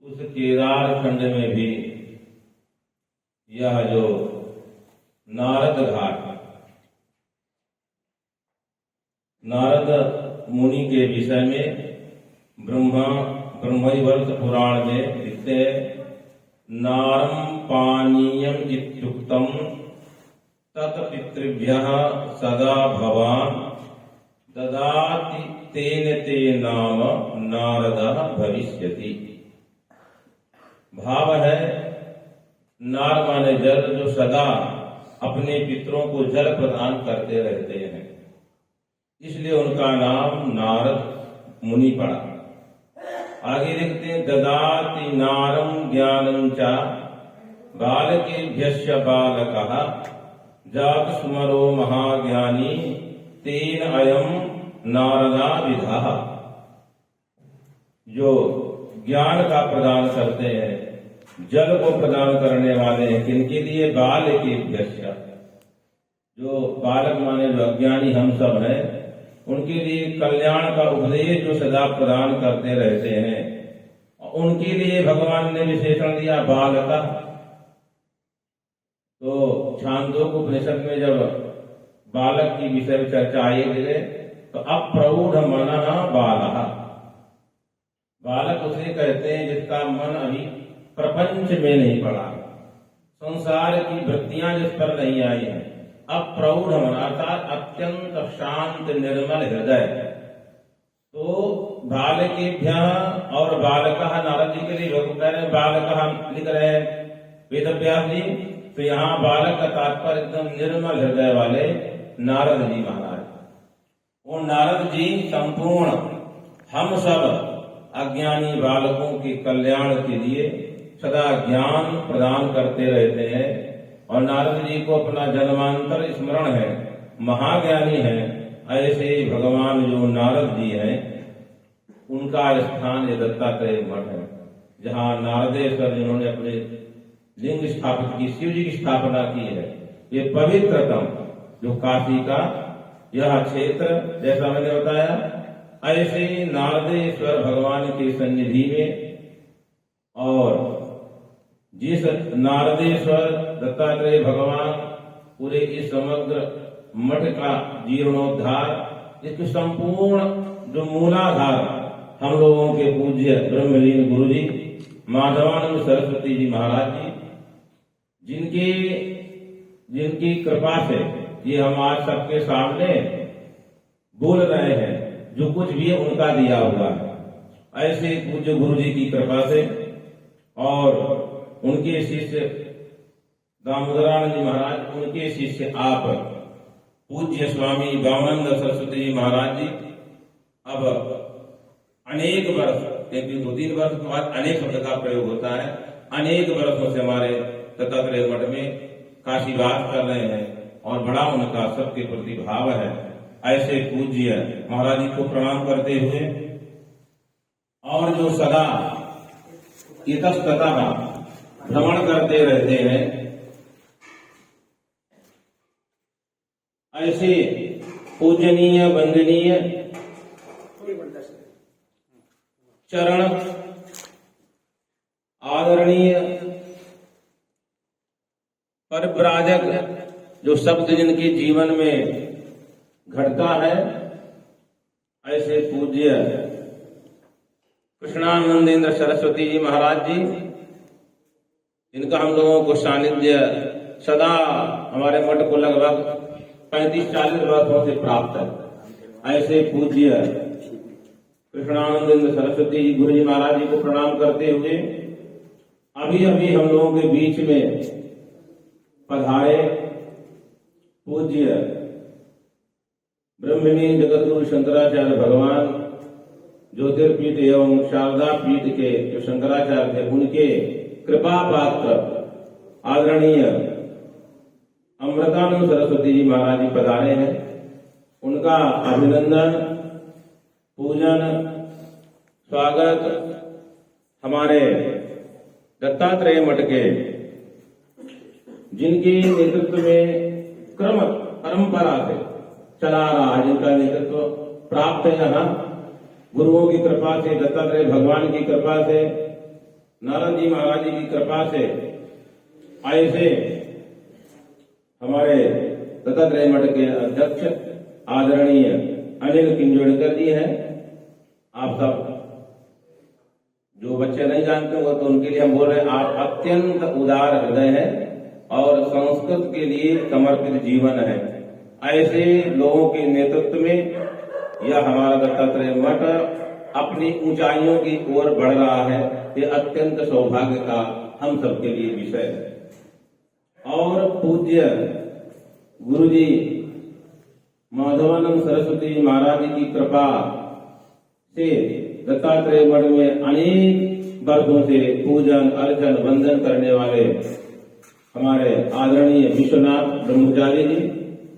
उस केदार खंड में भी यह जो नारद घाट, नारद मुनि के विषय में ब्रह्मवैवर्त पुराण में लिखते हैं, नारम पानीयम इत्युक्तम तत्पितृभ्यः सदा भवान ददाति तेन ते नाम नारदः भविष्यति। भाव है, नार माने जल, जो सदा अपने पितरों को जल प्रदान करते रहते हैं, इसलिए उनका नाम नारद मुनि पड़ा। आगे लिखते हैं, ददाति नारम ज्ञानं च बालकेभ्यश्च बालकः जात स्मरो महाज्ञानी तेन अयम नारदा विदः। जो ज्ञान का प्रदान करते हैं, जल को प्रदान करने वाले हैं, किनके लिए? बालकेभ्यश्च, जो बालक माने जो अज्ञानी हम सब हैं, उनके लिए कल्याण का उपदेश जो सदा प्रदान करते रहते हैं, उनके लिए भगवान ने विशेषण दिया बालका। तो छांदोग्य उपनिषद में जब बालक की विषय में चर्चा आई है, तो अप्रौढ़ मनः बालः, बालक उसे कहते हैं जिसका मन अभी प्रपंच में नहीं पड़ा, संसार की वृत्तियां जिस पर नहीं आई हैं। अप्रौढ़ मन अर्थात अत्यंत शांत निर्मल हृदय। तो बालकेभ्यः और बालकः, नारद जी के लिए लोग कह रहे हैं बालकः लिख रहे हैं वेदव्यास जी, तो यहाँ बालक का तात्पर्य एकदम निर्मल हृदय वाले नारद जी महाराज। वो नारद जी संपूर्ण हम सब अज्ञानी बालकों के कल्याण के लिए सदा ज्ञान प्रदान करते रहते हैं। और नारद जी को अपना जन्मांतर स्मरण है, महाज्ञानी है। ऐसे भगवान जो नारद जी हैं, उनका स्थान ये दत्तात्रेय मठ है, जहाँ नारदेश्वर जिन्होंने अपने लिंग स्थापित की, शिव जी की स्थापना की है। ये पवित्रतम जो काशी का यह क्षेत्र, जैसा मैंने बताया, ऐसे ही नारदेश्वर भगवान की सन्निधि में, और जिस नारदेश्वर दत्तात्रेय भगवान पूरे इस समग्र मठ का जीर्णोद्धार, इसके संपूर्ण जो मूलाधार हम लोगों के पूज्य ब्रह्मलीन गुरु जी माधवानंद सरस्वती जी महाराज जी, जिनकी कृपा से ये हम आज सबके सामने बोल रहे हैं, जो कुछ भी है उनका दिया हुआ है। ऐसे पूज्य गुरु जी की कृपा से और उनके शिष्य दामोदरानंद जी महाराज, उनके शिष्य आप पूज्य स्वामी वामनानंद सरस्वती जी महाराज जी, अब अनेक वर्ष, क्योंकि 2-3 वर्ष के बाद अनेक शब्द का प्रयोग होता है, अनेक वर्षों से हमारे दत्तात्रेय मठ में काशीवास कर रहे हैं और बड़ा उनका सबके प्रति भाव है। ऐसे पूज्य महाराज जी को प्रणाम करते हुए, और जो सदा इतस्ततः भ्रमण करते रहते हैं, ऐसे पूजनीय वंदनीय चरण आदरणीय परिव्राजक जो शब्द जिनके जीवन में घटता है, ऐसे पूज्य कृष्णानंदेंद्र सरस्वती जी महाराज जी, इनका हम लोगों को सानिध्य सदा हमारे मठ को लगभग 35-40 वर्षों से प्राप्त है। ऐसे पूज्य कृष्णानंदेंद्र सरस्वती जी गुरु जी महाराज जी को प्रणाम करते हुए, अभी अभी हम लोगों के बीच में पधारे पूज्य ब्रह्मलीन जगतगुरु शंकराचार्य भगवान ज्योतिर्पीठ एवं शारदा पीठ के जो शंकराचार्य थे, उनके कृपा पात्र आदरणीय अमृतानंद सरस्वती जी महाराज जी पधारे हैं। उनका अभिनंदन, पूजन, स्वागत हमारे दत्तात्रेय मठ के, जिनके नेतृत्व में क्रम परंपरा से चला रहा है, जिनका नेतृत्व प्राप्त है यहाँ गुरुओं की कृपा से, दत्तात्रेय भगवान की कृपा से, नारद जी महाराज जी की कृपा से ऐसे हमारे दत्तात्रेय मठ के अध्यक्ष आदरणीय अनिल किंजोड़कर जी हैं। आप सब जो बच्चे नहीं जानते हो तो उनके लिए हम बोल रहे हैं, आप अत्यंत उदार हृदय है और संस्कृत के लिए समर्पित जीवन है। ऐसे लोगों के नेतृत्व में यह हमारा दत्तात्रेय मठ अपनी ऊंचाइयों की ओर बढ़ रहा है। ये अत्यंत सौभाग्य का हम सबके लिए विषय है। और पूज्य गुरु जी माधवानंद सरस्वती महाराज जी की कृपा से दत्तात्रेय मठ में अनेक वर्षों से पूजन अर्चन वंदन करने वाले हमारे आदरणीय विश्वनाथ ब्रह्मचारी जी